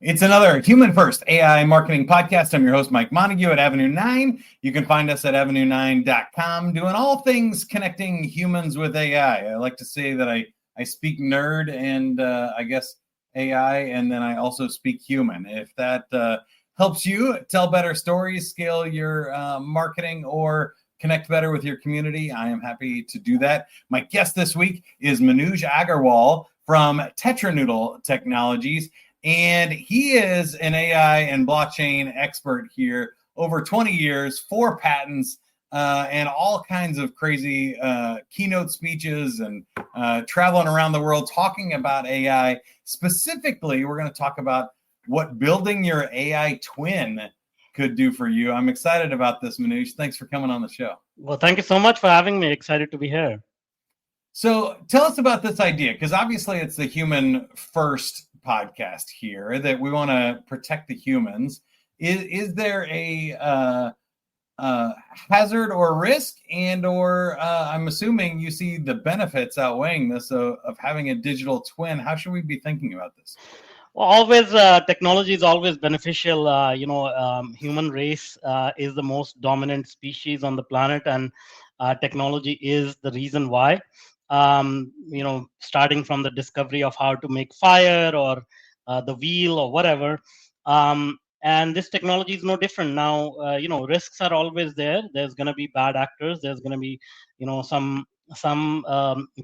It's another Human First AI Marketing Podcast. I'm your host, Mike Montague at Avenue 9. You can find us at avenue9.com, doing all things connecting humans with AI. I like to say that I speak nerd and I guess AI, and then I also speak human. If that helps you tell better stories, scale your marketing, or connect better with your community, I am happy to do that. My guest this week is Manuj Aggarwal from Tetranoodle Technologies. And he is an AI and blockchain expert here, over 20 years, 4 patents, and all kinds of crazy keynote speeches and traveling around the world talking about AI. Specifically, we're going to talk about what building your AI twin could do for you. I'm excited about this, Manuj. Thanks for coming on the show. Well, thank you so much for having me. Excited to be here. So tell us about this idea, because obviously it's the Human First podcast here that we want to protect the humans. Is there a hazard or risk, and or I'm assuming you see the benefits outweighing this of having a digital twin? How should we be thinking about this? Well, always technology is always beneficial. Human race is the most dominant species on the planet, and technology is the reason why. Starting from the discovery of how to make fire or the wheel or whatever. And this technology is no different. Now, risks are always there. There's going to be bad actors. There's going to be, some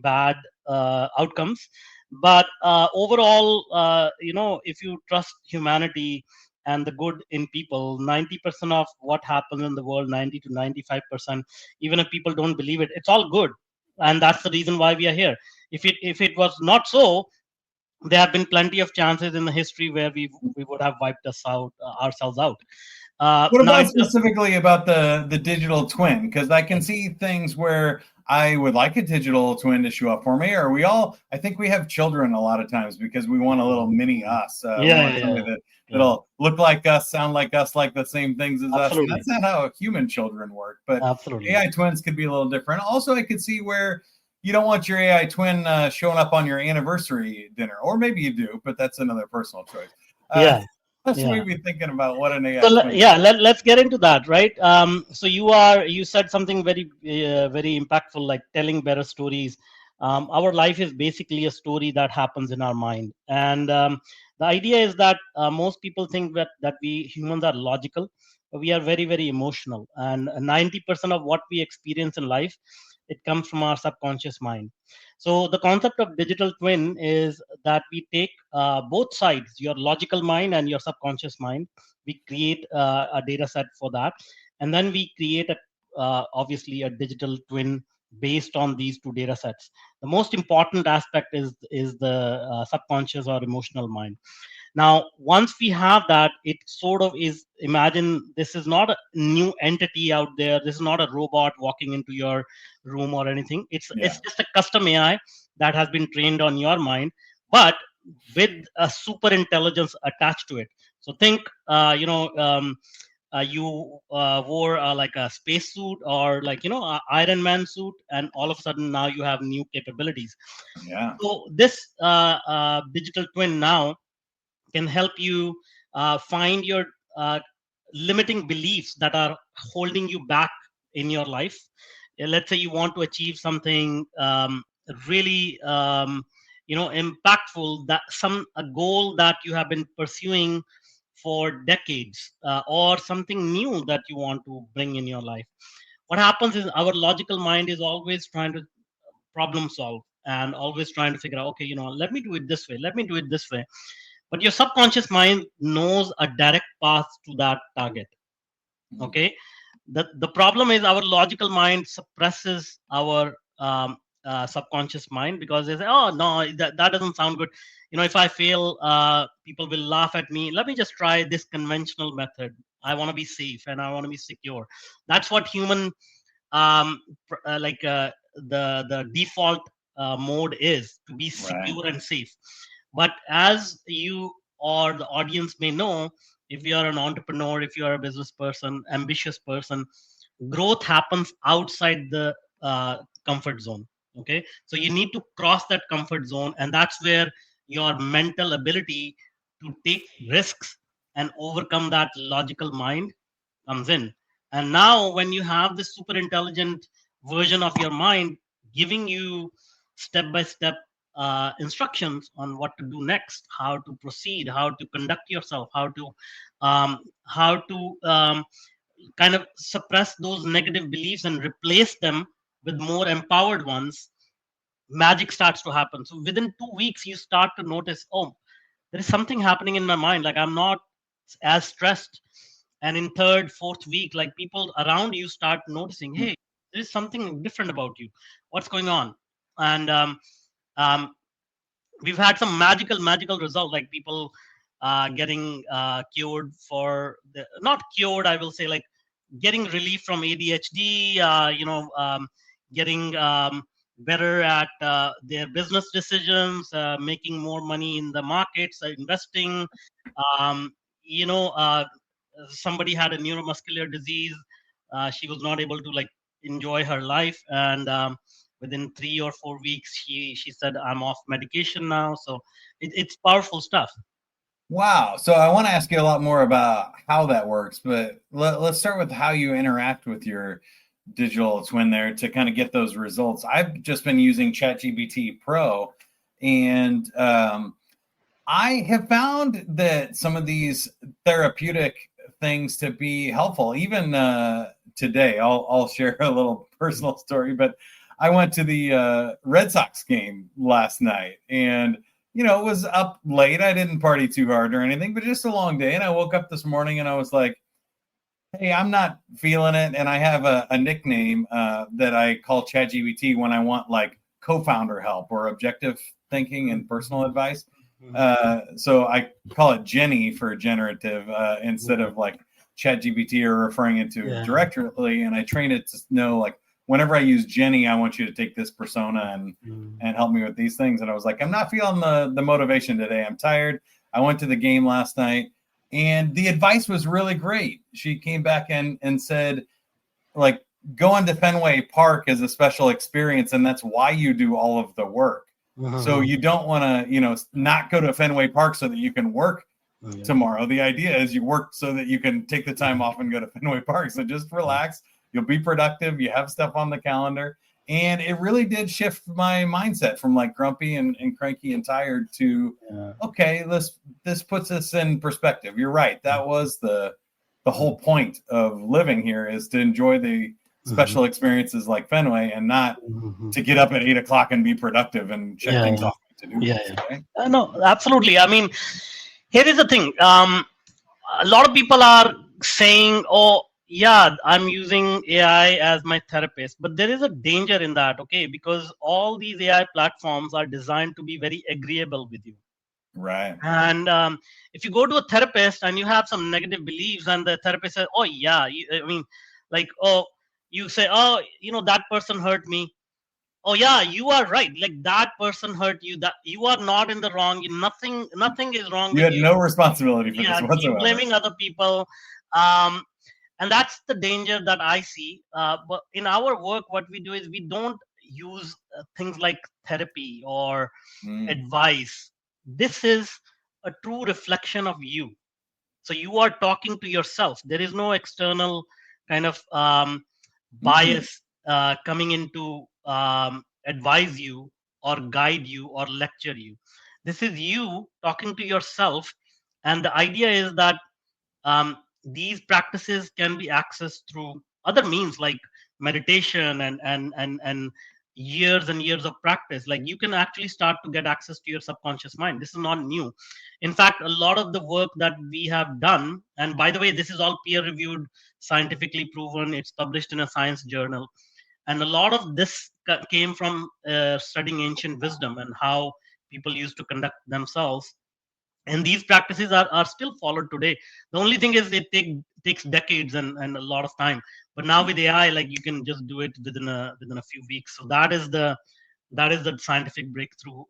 bad outcomes. But overall, if you trust humanity and the good in people, 90% of what happens in the world, 90 to 95%, even if people don't believe it, it's all good. And that's the reason why we are here. If it was not so, there have been plenty of chances in the history where we would have wiped ourselves out. What about specifically about the digital twin? Because I can see things where I would like a digital twin to show up for me, or I think we have children a lot of times because we want a little mini us. That'll look like us, sound like us, like the same things as us. And that's not how human children work, but AI twins could be a little different. Also, I could see where you don't want your AI twin showing up on your anniversary dinner, or maybe you do, but that's another personal choice. How should we be thinking about what an AI twin is? Let's get into that, right? So you said something very very impactful, like telling better stories. Our life is basically a story that happens in our mind, and the idea is that most people think that we humans are logical, but we are very, very emotional, and 90% of what we experience in life, it comes from our subconscious mind. So the concept of digital twin is that we take both sides, your logical mind and your subconscious mind. We create a data set for that, and then we create obviously a digital twin based on these 2 data sets. The most important aspect is the subconscious or emotional mind. Now, once we have that, it sort of is, imagine this is not a new entity out there. This is not a robot walking into your room or anything. It's just a custom AI that has been trained on your mind, but with a super intelligence attached to it. So think, you wore like a space suit or a Iron Man suit, and all of a sudden now you have new capabilities. So this digital twin now can help you find your limiting beliefs that are holding you back in your life. Let's say you want to achieve something really impactful, that a goal that you have been pursuing for decades, or something new that you want to bring in your life. What happens is our logical mind is always trying to problem solve and always trying to figure out, okay, let me do it this way, let me do it this way. But your subconscious mind knows a direct path to that target. Okay. The problem is our logical mind suppresses our subconscious mind, because they say, oh no, that doesn't sound good. If I fail, people will laugh at me. Let me just try this conventional method. I want to be safe and I want to be secure. That's what human the default mode is, to be secure and safe. But as you or the audience may know, if you are an entrepreneur, if you are a business person, ambitious person, growth happens outside the comfort zone. Okay, so you need to cross that comfort zone, and that's where your mental ability to take risks and overcome that logical mind comes in. And now when you have this super intelligent version of your mind giving you step by step instructions on what to do next, how to proceed, how to conduct yourself, how to kind of suppress those negative beliefs and replace them with more empowered ones, magic starts to happen. So within 2 weeks, you start to notice, oh, there is something happening in my mind. Like I'm not as stressed. And in third, fourth week, like people around you start noticing, hey, there is something different about you. What's going on? And um, we've had some magical results, like people getting cured for the, not cured, I will say, like getting relief from ADHD, getting better at their business decisions, making more money in the markets, investing. Um, you know, somebody had a neuromuscular disease. She was not able to like enjoy her life, and within 3 or 4 weeks, she said, "I'm off medication now." So it's powerful stuff. Wow. So I want to ask you a lot more about how that works, but let's start with how you interact with your digital twin there to kind of get those results. I've just been using ChatGPT Pro, and I have found that some of these therapeutic things to be helpful. Even today, I'll share a little personal story, but I went to the Red Sox game last night, and it was up late. I didn't party too hard or anything, but just a long day. And I woke up this morning and I was like, hey, I'm not feeling it. And I have a nickname that I call ChatGPT when I want like co-founder help or objective thinking and personal advice. So I call it Jenny for generative instead of like ChatGPT or referring it to directly. And I train it to know like, whenever I use Jenny, I want you to take this persona and help me with these things. And I was like, I'm not feeling the motivation today. I'm tired. I went to the game last night and the advice was really great. She came back and said, like, going to Fenway Park is a special experience. And that's why you do all of the work. So you don't want to, not go to Fenway Park so that you can work tomorrow. The idea is you work so that you can take the time off and go to Fenway Park. So just relax. You'll be productive. You have stuff on the calendar. And it really did shift my mindset from like grumpy and cranky and tired to, okay, this puts us in perspective. You're right. That was the whole point of living here, is to enjoy the special experiences like Fenway and not to get up at 8:00 and be productive and check things off to do. Okay? No, absolutely. I mean, here is the thing. A lot of people are saying, oh, yeah, I'm using AI as my therapist, but there is a danger in that, okay? Because all these AI platforms are designed to be very agreeable with you. Right. And if you go to a therapist and you have some negative beliefs and the therapist says, oh, yeah, you say, oh, that person hurt me. Oh, yeah, you are right. Like that person hurt you. That you are not in the wrong. Nothing is wrong you with you. You had no responsibility for this whatsoever. Keep blaming other people. And that's the danger that I see. But in our work, what we do is we don't use things like therapy or advice. This is a true reflection of you. So you are talking to yourself. There is no external kind of bias coming in to advise you or guide you or lecture you. This is you talking to yourself. And the idea is that these practices can be accessed through other means like meditation and years and years of practice. Like you can actually start to get access to your subconscious mind. This is not new. In fact, a lot of the work that we have done, and by the way, this is all peer reviewed, scientifically proven, it's published in a science journal, and a lot of this came from studying ancient wisdom and how people used to conduct themselves. And these practices are still followed today. The only thing is it takes decades and a lot of time. But now with AI, like you can just do it within a few weeks. So that is the scientific breakthrough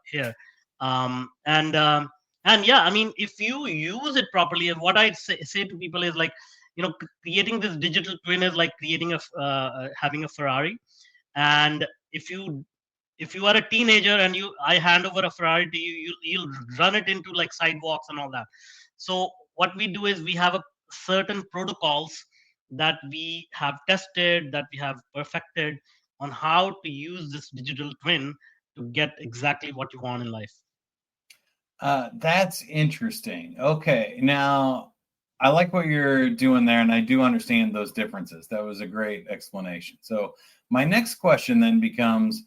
here. And yeah, I mean, if you use it properly, and what I say to people is like, creating this digital twin is like creating having a Ferrari, and if you are a teenager and I hand over a Ferrari to you, you'll run it into like sidewalks and all that. So what we do is we have a certain protocols that we have tested, that we have perfected on how to use this digital twin to get exactly what you want in life. That's interesting. Okay, now I like what you're doing there, and I do understand those differences. That was a great explanation. So my next question then becomes,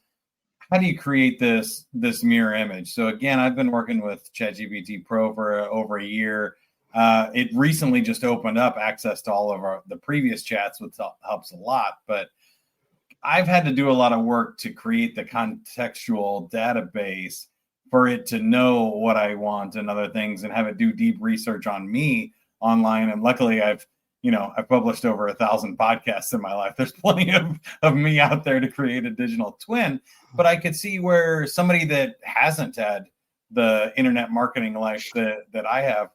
how do you create this mirror image? So again, I've been working with ChatGPT Pro for over a year. It recently just opened up access to all of the previous chats, which helps a lot. But I've had to do a lot of work to create the contextual database for it to know what I want and other things, and have it do deep research on me online. And luckily I've published over 1,000 podcasts in my life. There's plenty of me out there to create a digital twin, but I could see where somebody that hasn't had the internet marketing life that I have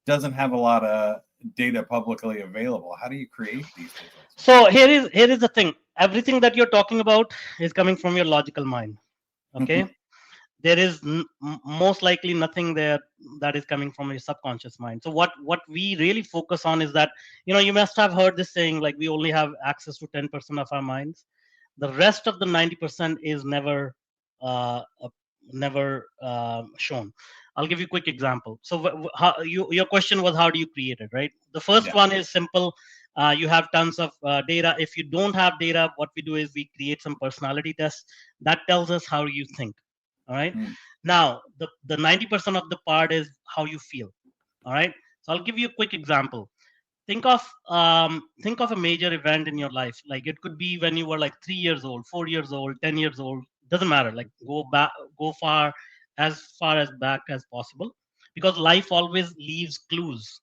doesn't have a lot of data publicly available. How do you create these things? So here is the thing. Everything that you're talking about is coming from your logical mind. Okay. There is most likely nothing there that is coming from your subconscious mind. So what we really focus on is that, you must have heard this saying, like, we only have access to 10% of our minds. The rest of the 90% is never shown. I'll give you a quick example. So your question was, how do you create it, right? The first one is simple. You have tons of data. If you don't have data, what we do is we create some personality tests that tells us how you think. All right. Now, the 90% of the part is how you feel. All right. So I'll give you a quick example. Think of a major event in your life. Like, it could be when you were like 3 years old, 4 years old, 10 years old. Doesn't matter. Like, go far as back as possible, because life always leaves clues.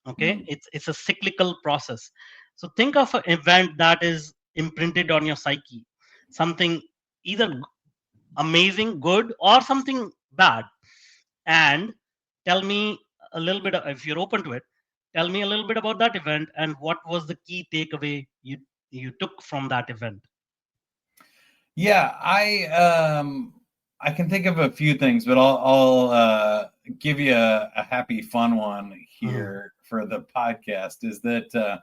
Okay. It's a cyclical process. So think of an event that is imprinted on your psyche, something either amazing, good, or something bad, and tell me a little bit if you're open to it, tell me a little bit about that event and what was the key takeaway you took from that event. Yeah, I can think of a few things, but I'll give you a happy, fun one here for the podcast. Is that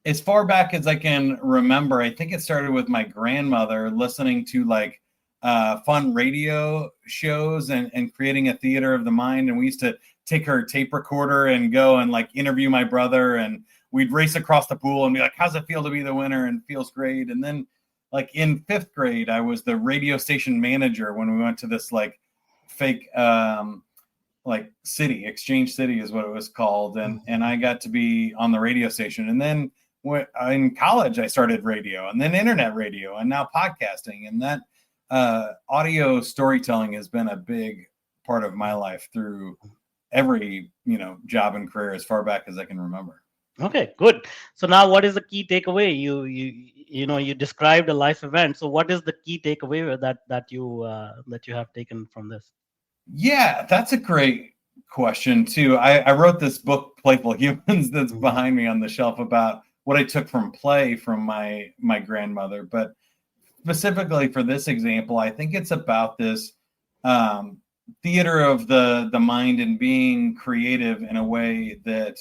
as far back as I can remember, I think it started with my grandmother listening to like fun radio shows and creating a theater of the mind. And we used to take her tape recorder and go and like interview my brother, and we'd race across the pool and be like, how's it feel to be the winner? And feels great. And then like in 5th grade, I was the radio station manager when we went to this like fake like city, Exchange City is what it was called. And I got to be on the radio station. And then in college, I started radio, and then internet radio, and now podcasting. And that audio storytelling has been a big part of my life through every job and career as far back as I can remember. Okay, good. So now, what is the key takeaway? You described a life event. So what is the key takeaway that you have taken from this? Yeah, that's a great question too. I wrote this book, Playful Humans, that's behind me on the shelf, about what I took from play from my grandmother. But specifically for this example, I think it's about this theater of the mind and being creative in a way that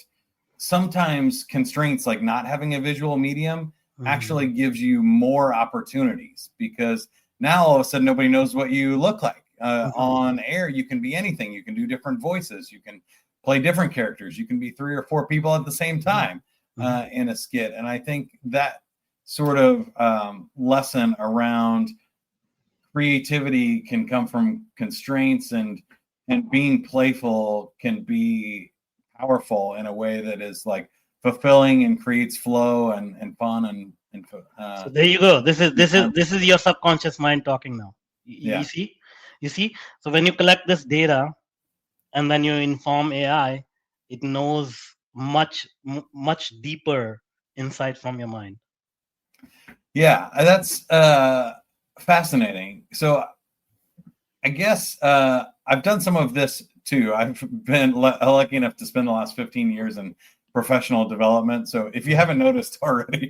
sometimes constraints, like not having a visual medium, actually gives you more opportunities, because now all of a sudden nobody knows what you look like. On air, you can be anything. You can do different voices. You can play different characters. You can be 3 or 4 people at the same time in a skit. And I think that sort of lesson around creativity can come from constraints, and being playful can be powerful in a way that is like fulfilling and creates flow and fun and so there you go. This is your subconscious mind talking now. You see. So when you collect this data and then you inform AI, it knows much deeper insight from your mind. Yeah, that's fascinating. So I guess I've done some of this too. I've been lucky enough to spend the last 15 years in professional development. So if you haven't noticed already,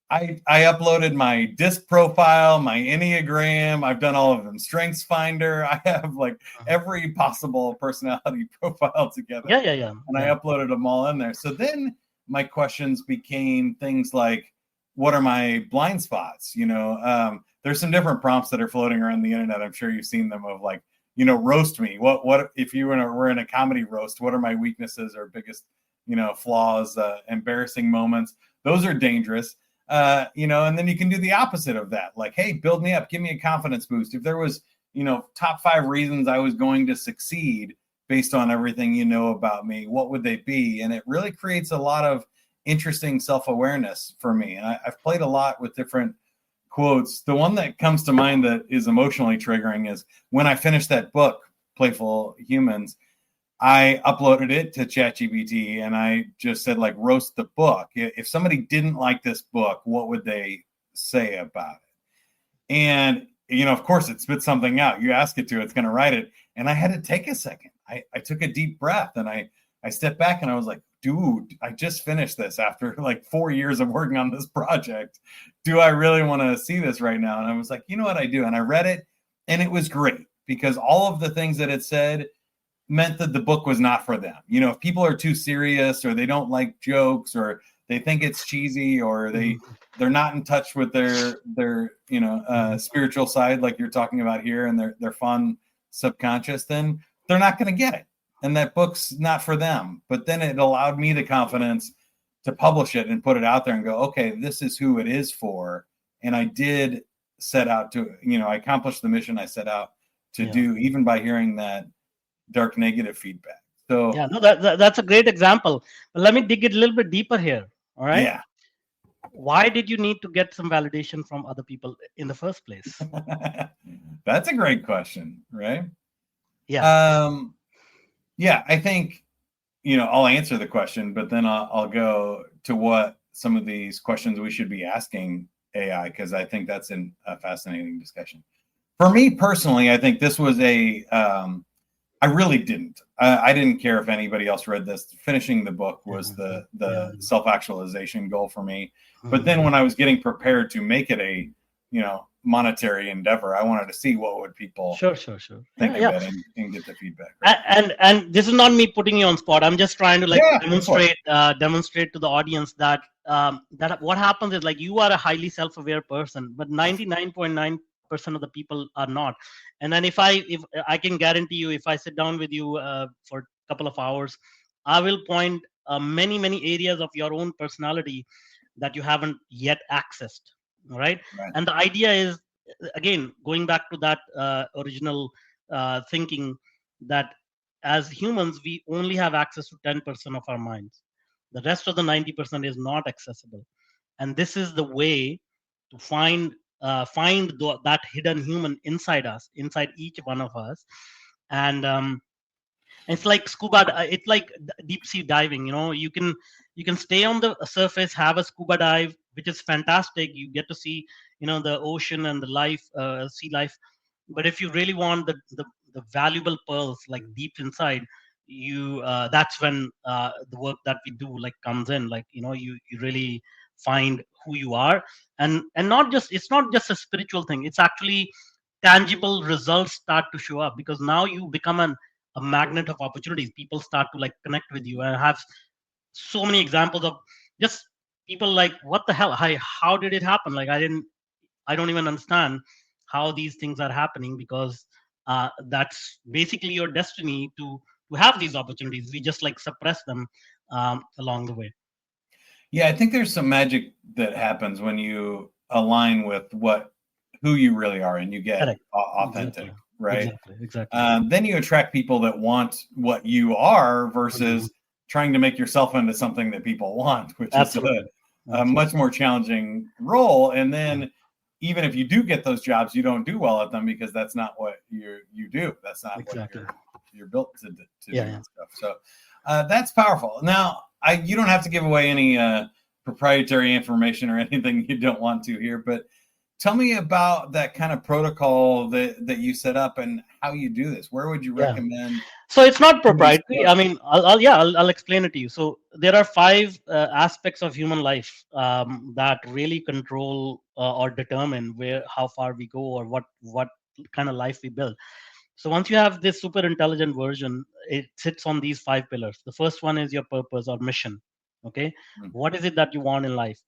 I I uploaded my disc profile, my Enneagram. I've done all of them. Strengths Finder. I have like every possible personality profile together. Yeah. And I uploaded them all in there. So then my questions became things like, what are my blind spots? There's some different prompts that are floating around the internet. I'm sure you've seen them of like, roast me. What if you were in a comedy roast? What are my weaknesses or biggest, flaws, embarrassing moments? Those are dangerous. And then you can do the opposite of that. Like, hey, build me up, give me a confidence boost. If there was, top 5 reasons I was going to succeed based on everything you know about me, what would they be? And it really creates a lot of interesting self-awareness for me. And I've played a lot with different quotes. The one that comes to mind that is emotionally triggering is when I finished that book, Playful Humans, I uploaded it to ChatGPT and I just said, like, roast the book. If somebody didn't like this book, what would they say about it? And, of course, it spits something out. You ask it to, it's going to write it. And I had to take a second. I took a deep breath and I stepped back and I was like, dude, I just finished this after like 4 years of working on this project. Do I really want to see this right now? And I was like, you know what, I do. And I read it and it was great because all of the things that it said meant that the book was not for them. If people are too serious or they don't like jokes or they think it's cheesy or they're not in touch with their spiritual side, like you're talking about here, and their fun subconscious, then they're not going to get it. And that book's not for them. But then it allowed me the confidence to publish it and put it out there and go, okay, this is who it is for. And I did set out to, I accomplished the mission I set out to do, even by hearing that dark negative feedback. So yeah, no, that's a great example. But let me dig it a little bit deeper here. All right. Yeah. Why did you need to get some validation from other people in the first place? That's a great question, right? Yeah. Yeah, I think, I'll answer the question, but then I'll go to what some of these questions we should be asking AI, because I think that's a fascinating discussion. For me personally, I think this was I really didn't. I didn't care if anybody else read this. Finishing the book was the self-actualization goal for me. But then when I was getting prepared to make it a, monetary endeavor, I wanted to see what would people think of it and get the feedback. Right? And this is not me putting you on spot. I'm just trying to demonstrate to the audience that that what happens is, like, you are a highly self-aware person, but 99.9% of the people are not. And then if I can guarantee you, if I sit down with you for a couple of hours, I will point many areas of your own personality that you haven't yet accessed. Right. And the idea is, again, going back to that original thinking, that as humans, we only have access to 10% of our minds. The rest of the 90% is not accessible. And this is the way to find that hidden human inside us, inside each one of us. And it's like it's like deep sea diving. You can stay on the surface, have a scuba dive, which is fantastic. You get to see the ocean and the life, sea life. But if you really want the valuable pearls, like, deep inside you, that's when the work that we do, like, comes in. Like, you really find who you are, and it's not just a spiritual thing. It's actually tangible results start to show up, because now you become a magnet of opportunities. People start to, like, connect with you. And I have so many examples of just people like, what the hell? How did it happen? Like, I don't even understand how these things are happening, because that's basically your destiny to have these opportunities. We just, like, suppress them along the way. Yeah, I think there's some magic that happens when you align with who you really are and you get authentic. Exactly. Right? Exactly. Then you attract people that want what you are versus trying to make yourself into something that people want, which is a much more challenging role. And then even if you do get those jobs, you don't do well at them because that's not what you do. That's not what you're built to do and stuff. So that's powerful. Now, you don't have to give away any proprietary information or anything you don't want to here, but tell me about that kind of protocol that you set up and how you do this. Where would you recommend? So it's not proprietary. I mean, I'll explain it to you. So there are 5 aspects of human life that really control or determine how far we go or what kind of life we build. So once you have this super intelligent version, it sits on these 5 pillars. The first one is your purpose or mission. Okay, what is it that you want in life?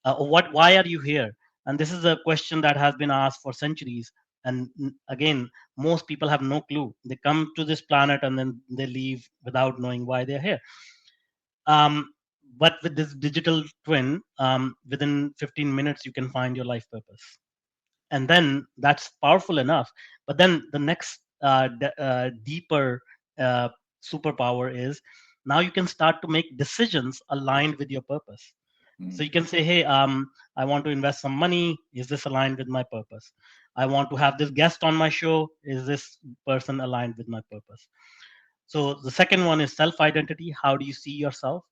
Why are you here? And this is a question that has been asked for centuries. And again, most people have no clue. They come to this planet and then they leave without knowing why they're here. But with this digital twin, within 15 minutes, you can find your life purpose. And then that's powerful enough. But then the next deeper superpower is now you can start to make decisions aligned with your purpose. So you can say, hey, I want to invest some money. Is this aligned with my purpose? I want to have this guest on my show. Is this person aligned with my purpose? So the second one is self-identity. How do you see yourself?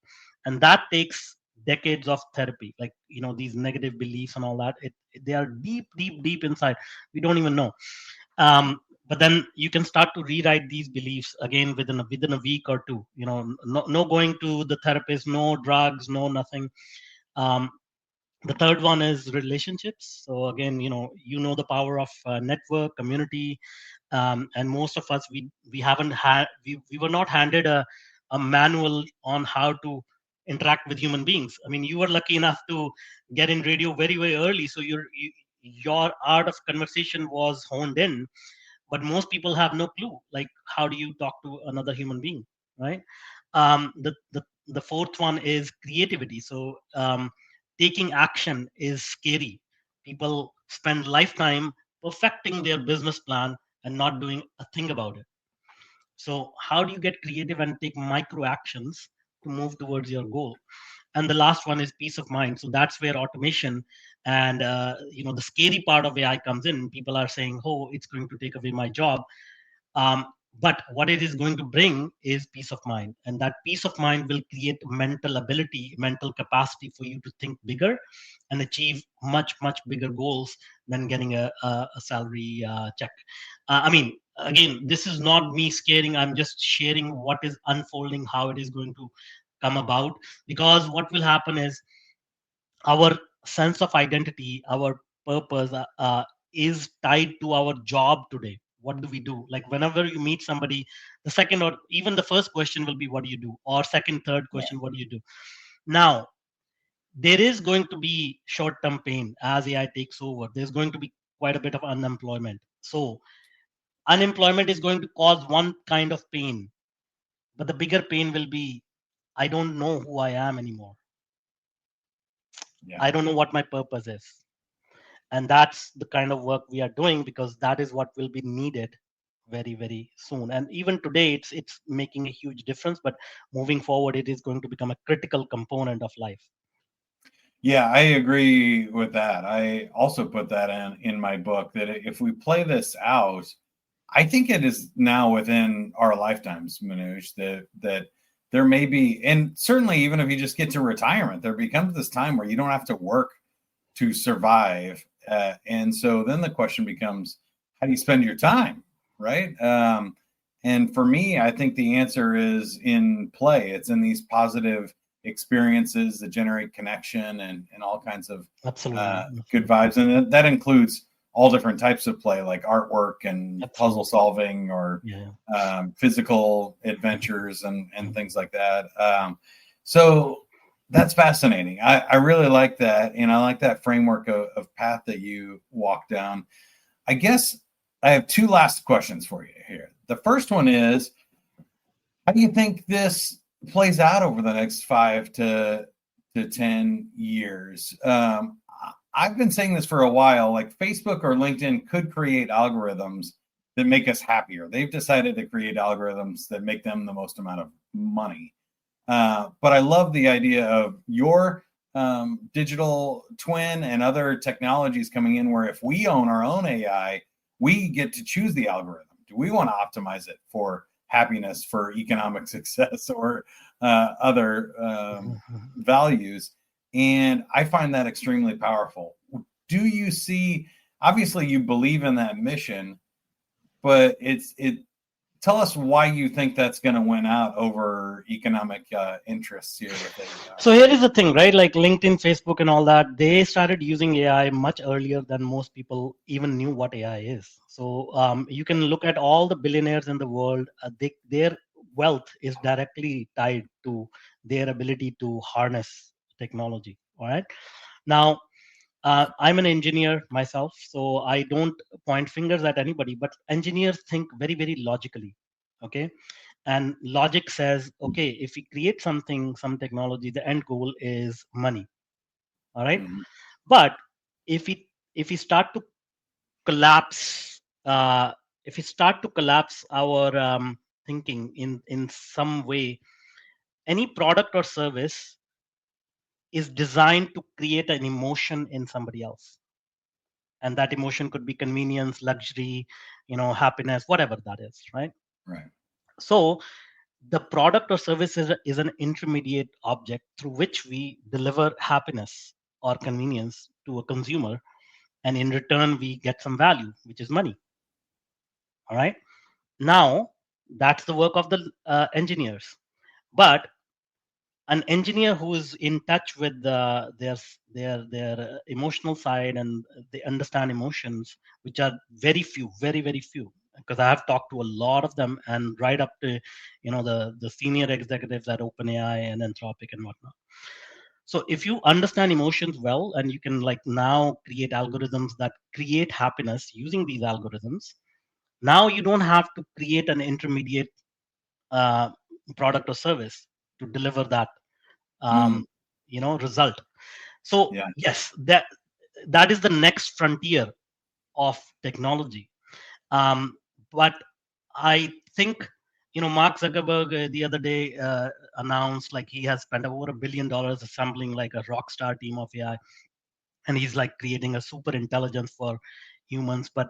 And that takes decades of therapy, like, these negative beliefs and all that. They are deep inside. We don't even know. But then you can start to rewrite these beliefs again within a week or two. No going to the therapist, no drugs, no nothing. The third one is relationships. So again, the power of network, community, and most of us we haven't had we were not handed a manual on how to interact with human beings. I mean, you were lucky enough to get in radio very very early, so your art of conversation was honed in. But most people have no clue, like how do you talk to another human being, right? The fourth one is creativity. So taking action is scary. People spend lifetime perfecting their business plan and not doing a thing about it. So how do you get creative and take micro actions to move towards your goal? And the last one is peace of mind. So that's where automation and the scary part of AI comes in. People are saying, oh, it's going to take away my job. But what it is going to bring is peace of mind. And that peace of mind will create mental ability, mental capacity for you to think bigger and achieve much, much bigger goals than getting a salary check. I mean, again, this is not me scaring. I'm just sharing what is unfolding, how it is going to come about. Because what will happen is our sense of identity, our purpose is tied to our job today. What do we do? Like whenever you meet somebody, the second or even the first question will be, what do you do? Or second, third question, what do you do? Now, there is going to be short-term pain as AI takes over. There's going to be quite a bit of unemployment. So unemployment is going to cause one kind of pain, but the bigger pain will be, I don't know who I am anymore. I don't know what my purpose is. And that's the kind of work we are doing, because that is what will be needed very, very soon. And even today, it's making a huge difference. But moving forward, it is going to become a critical component of life. Yeah, I agree with that. I also put that in my book, that if we play this out, I think it is now within our lifetimes, Manuj, that there may be, and certainly even if you just get to retirement, there becomes this time where you don't have to work to survive. And so then the question becomes, how do you spend your time, right? And for me, I think the answer is in play. It's in these positive experiences that generate connection and all kinds of good vibes. And that includes all different types of play, like artwork and puzzle solving, or physical adventures and things like that. So that's fascinating. I really like that. And I like that framework of path that you walk down. I guess I have 2 last questions for you here. The first one is, how do you think this plays out over the next 5 to 10 years? I've been saying this for a while, like Facebook or LinkedIn could create algorithms that make us happier. They've decided to create algorithms that make them the most amount of money. But I love the idea of your digital twin and other technologies coming in, where if we own our own AI, we get to choose the algorithm. Do we want to optimize it for happiness, for economic success, or other values? And I find that extremely powerful. Do you see obviously you believe in that mission, but it tell us why you think that's going to win out over economic interests here with AI. So here is the thing, right? Like LinkedIn, Facebook, and all that, they started using AI much earlier than most people even knew what AI is. So you can look at all the billionaires in the world. Their wealth is directly tied to their ability to harness technology. All right. Now, I'm an engineer myself, so I don't point fingers at anybody. But engineers think very, very logically. Okay, and logic says, okay, if we create something, some technology, the end goal is money. All right, Mhm. but if we start to collapse, if we start to collapse our thinking in some way, any product or service is designed to create an emotion in somebody else, and that emotion could be convenience, luxury, happiness, whatever that is, right? Right. So the product or service is an intermediate object through which we deliver happiness or convenience to a consumer, and in return we get some value, which is money. All right, now that's the work of the engineers. But an engineer who is in touch with their emotional side, and they understand emotions, which are very few, very, very few, because I have talked to a lot of them, and right up to the senior executives at OpenAI and Anthropic and whatnot. So if you understand emotions well, and you can like now create algorithms that create happiness using these algorithms, now you don't have to create an intermediate uh, product or service to deliver that Mm. result. So Yeah. yes, that is the next frontier of technology. But I think Mark Zuckerberg the other day announced like he has spent over $1 billion assembling like a rock star team of AI, and he's like creating a super intelligence for humans. But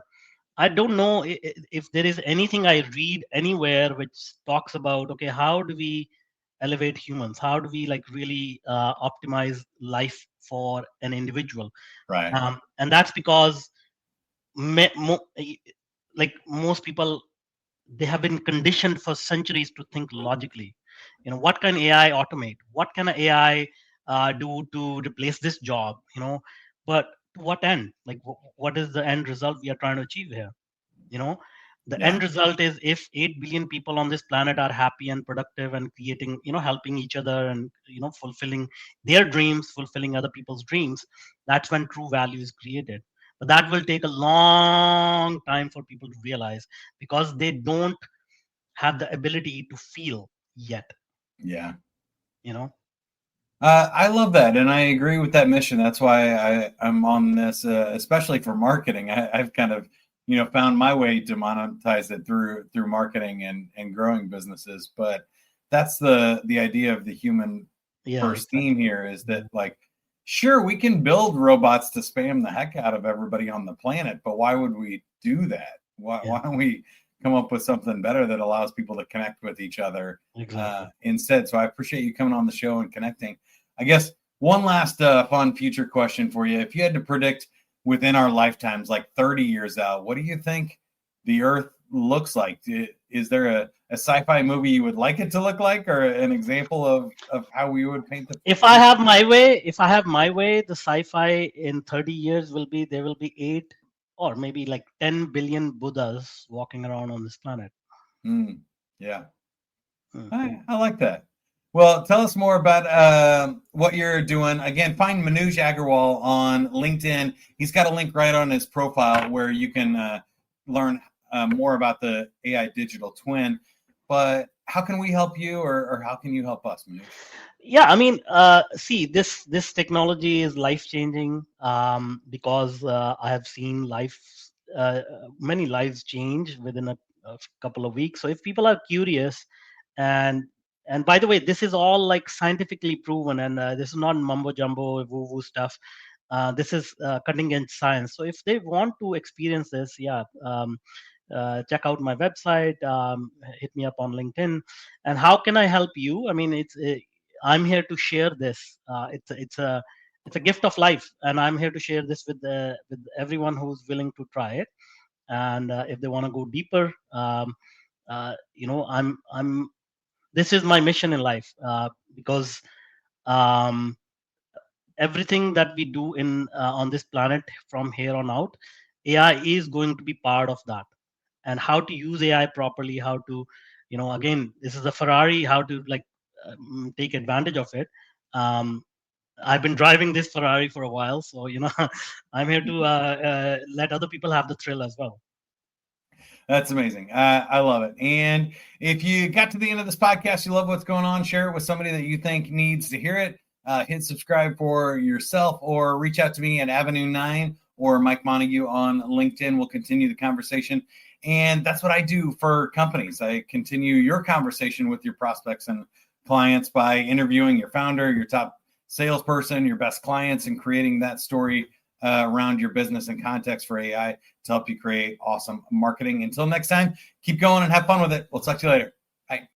I don't know if there is anything I read anywhere which talks about, okay, how do we elevate humans? How do we like really optimize life for an individual? Right. And that's because like most people, they have been conditioned for centuries to think logically. What can AI automate? What can AI do to replace this job? But to what end? Like, what is the end result we are trying to achieve here? you know the Yeah. end result is if 8 billion people on this planet are happy and productive and creating, helping each other, and fulfilling their dreams, fulfilling other people's dreams, that's when true value is created. But that will take a long time for people to realize, because they don't have the ability to feel yet Yeah. you know I love that, and I agree with that mission. That's why I'm on this, especially for marketing. I've kind of, found my way to monetize it through marketing and growing businesses. But that's the idea of the human Yeah, first theme exactly. here is that, like, sure, we can build robots to spam the heck out of everybody on the planet, but why would we do that? Why, Yeah, why don't we come up with something better that allows people to connect with each other exactly. instead? So I appreciate you coming on the show and connecting. I guess one last fun future question for you. If you had to predict within our lifetimes, like 30 years out, what do you think the Earth looks like? Is there a sci-fi movie you would like it to look like, or an example of how we would paint the If I future? have my way, the sci-fi in 30 years will be, there will be 8 or maybe like 10 billion Buddhas walking around on this planet. Mm, yeah, Hmm. I like that. Well, tell us more about what you're doing. Again, find Manuj Aggarwal on LinkedIn. He's got a link right on his profile where you can learn more about the AI digital twin. But how can we help you, or how can you help us, Manuj? Yeah, I mean, see, this technology is life changing, because I have seen many lives change within a couple of weeks. So if people are curious, and by the way, this is all like scientifically proven, and this is not mumbo jumbo woo woo stuff. This is cutting edge science. So if they want to experience this, yeah, check out my website, hit me up on LinkedIn. And how can I help you? I mean, I'm here to share this. It's a it's a gift of life, and I'm here to share this with everyone who's willing to try it. And if they want to go deeper, I'm this is my mission in life, because um, everything that we do in on this planet from here on out, AI is going to be part of that. And how to use AI properly, how to, again, this is a Ferrari, how to like take advantage of it. um, I've been driving this Ferrari for a while, so I'm here to let other people have the thrill as well. That's amazing. I love it. And if you got to the end of this podcast, you love what's going on, share it with somebody that you think needs to hear it. Hit subscribe for yourself, or reach out to me at Avenue 9 or Mike Montague on LinkedIn. We'll continue the conversation. And that's what I do for companies. I continue your conversation with your prospects and clients by interviewing your founder, your top salesperson, your best clients, and creating that story around your business and context for AI to help you create awesome marketing. Until next time, keep going and have fun with it. We'll talk to you later. Bye.